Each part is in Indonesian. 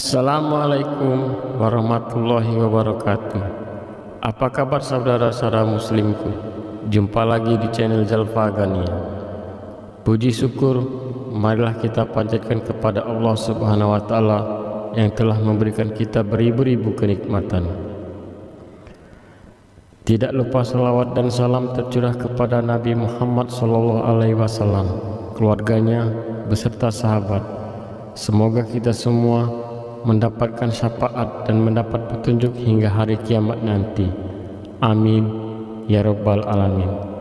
Assalamualaikum warahmatullahi wabarakatuh. Apa kabar saudara-saudara muslimku? Jumpa lagi di channel Zalfagania. Puji syukur marilah kita panjatkan kepada Allah Subhanahu wa taala yang telah memberikan kita beribu-ribu kenikmatan. Tidak lupa salawat dan salam tercurah kepada Nabi Muhammad SAW, keluarganya beserta sahabat. Semoga kita semua mendapatkan syafaat dan mendapat petunjuk hingga hari kiamat nanti. Amin ya rabbal alamin.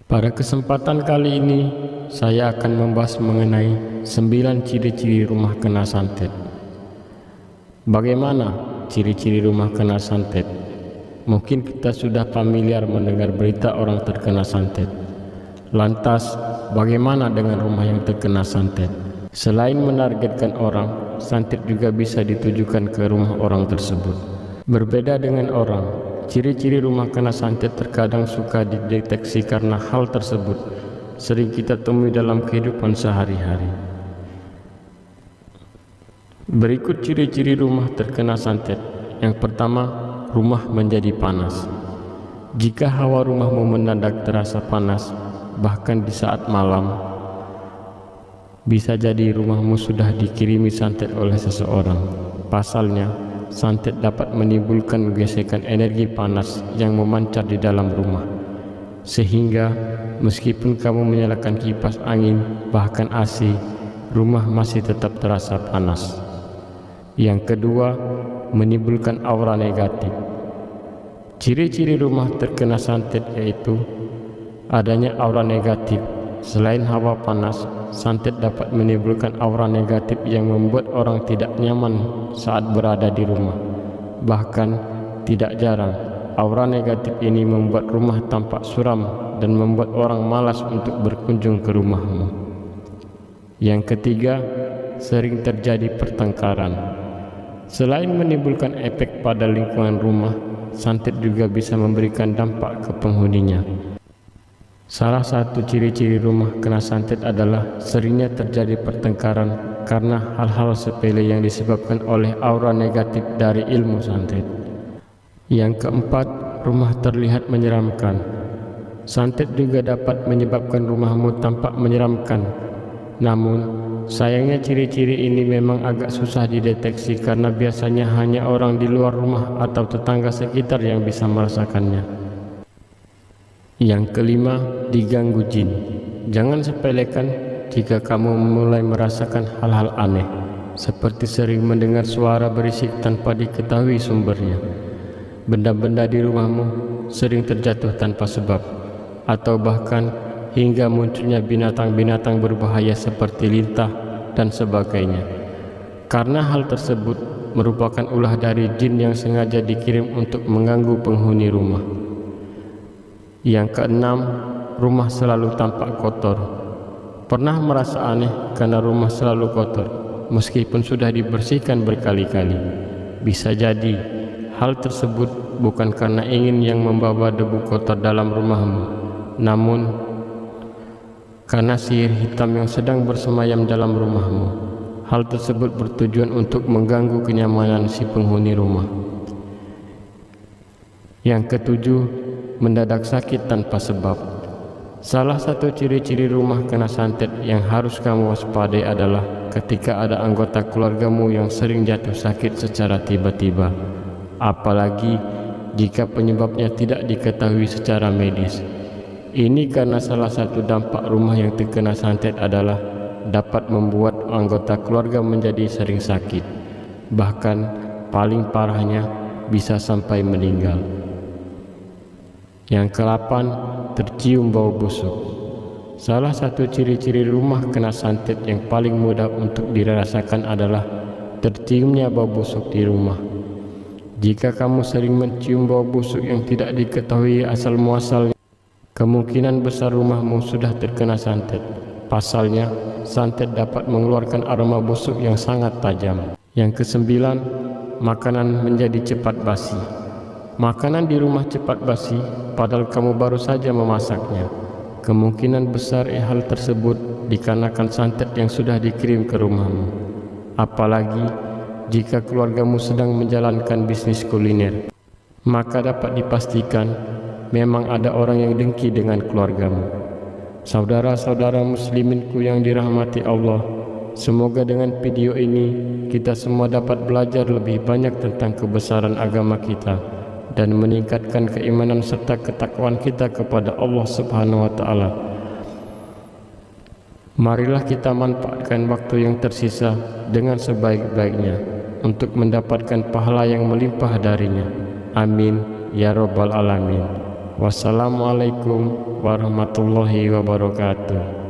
Pada kesempatan kali ini saya akan membahas mengenai 9 ciri-ciri rumah kena santet. Bagaimana ciri-ciri rumah kena santet? Mungkin kita sudah familiar mendengar berita orang terkena santet. Lantas bagaimana dengan rumah yang terkena santet? Selain menargetkan orang, santet juga bisa ditujukan ke rumah orang tersebut. Berbeda dengan orang, ciri-ciri rumah kena santet terkadang suka dideteksi karena hal tersebut sering kita temui dalam kehidupan sehari-hari. Berikut ciri-ciri rumah terkena santet. Yang pertama, rumah menjadi panas. Jika hawa rumahmu mendadak terasa panas, bahkan di saat malam, bisa jadi rumahmu sudah dikirimi santet oleh seseorang. Pasalnya, santet dapat menimbulkan gesekan energi panas yang memancar di dalam rumah, sehingga meskipun kamu menyalakan kipas angin bahkan AC, rumah masih tetap terasa panas. Yang kedua, menimbulkan aura negatif. Ciri-ciri rumah terkena santet yaitu adanya aura negatif. Selain hawa panas, santet dapat menimbulkan aura negatif yang membuat orang tidak nyaman saat berada di rumah. Bahkan tidak jarang, aura negatif ini membuat rumah tampak suram dan membuat orang malas untuk berkunjung ke rumahmu. Yang ketiga, sering terjadi pertengkaran. Selain menimbulkan efek pada lingkungan rumah, santet juga bisa memberikan dampak ke penghuninya. Salah satu ciri-ciri rumah kena santet adalah seringnya terjadi pertengkaran karena hal-hal sepele yang disebabkan oleh aura negatif dari ilmu santet. Yang keempat, rumah terlihat menyeramkan. Santet juga dapat menyebabkan rumahmu tampak menyeramkan. Namun, sayangnya ciri-ciri ini memang agak susah dideteksi karena biasanya hanya orang di luar rumah atau tetangga sekitar yang bisa merasakannya. Yang kelima, diganggu jin. Jangan sepelekan jika kamu mulai merasakan hal-hal aneh, seperti sering mendengar suara berisik tanpa diketahui sumbernya. Benda-benda di rumahmu sering terjatuh tanpa sebab, atau bahkan hingga munculnya binatang-binatang berbahaya seperti lintah dan sebagainya. Karena hal tersebut merupakan ulah dari jin yang sengaja dikirim untuk mengganggu penghuni rumah. Yang keenam, rumah selalu tampak kotor. Pernah merasa aneh karena rumah selalu kotor meskipun sudah dibersihkan berkali-kali? Bisa jadi hal tersebut bukan karena ingin yang membawa debu kotor dalam rumahmu, namun karena sihir hitam yang sedang bersemayam dalam rumahmu. Hal tersebut bertujuan untuk mengganggu kenyamanan si penghuni rumah. Yang ketujuh, mendadak sakit tanpa sebab. Salah satu ciri-ciri rumah kena santet yang harus kamu waspadai adalah ketika ada anggota keluargamu yang sering jatuh sakit secara tiba-tiba, apalagi jika penyebabnya tidak diketahui secara medis. Ini karena salah satu dampak rumah yang terkena santet adalah dapat membuat anggota keluarga menjadi sering sakit, bahkan paling parahnya bisa sampai meninggal. Yang ke-8, tercium bau busuk. Salah satu ciri-ciri rumah kena santet yang paling mudah untuk dirasakan adalah terciumnya bau busuk di rumah. Jika kamu sering mencium bau busuk yang tidak diketahui asal muasalnya, kemungkinan besar rumahmu sudah terkena santet. Pasalnya, santet dapat mengeluarkan aroma busuk yang sangat tajam. Yang ke-9, makanan menjadi cepat basi. Makanan di rumah cepat basi padahal kamu baru saja memasaknya. Kemungkinan besar hal tersebut dikarenakan santet yang sudah dikirim ke rumahmu. Apalagi jika keluargamu sedang menjalankan bisnis kuliner, maka dapat dipastikan memang ada orang yang dengki dengan keluargamu. Saudara-saudara musliminku yang dirahmati Allah, semoga dengan video ini kita semua dapat belajar lebih banyak tentang kebesaran agama kita dan meningkatkan keimanan serta ketakwaan kita kepada Allah Subhanahu wa taala. Marilah kita manfaatkan waktu yang tersisa dengan sebaik-baiknya untuk mendapatkan pahala yang melimpah darinya. Amin ya rabbal alamin. Wassalamualaikum warahmatullahi wabarakatuh.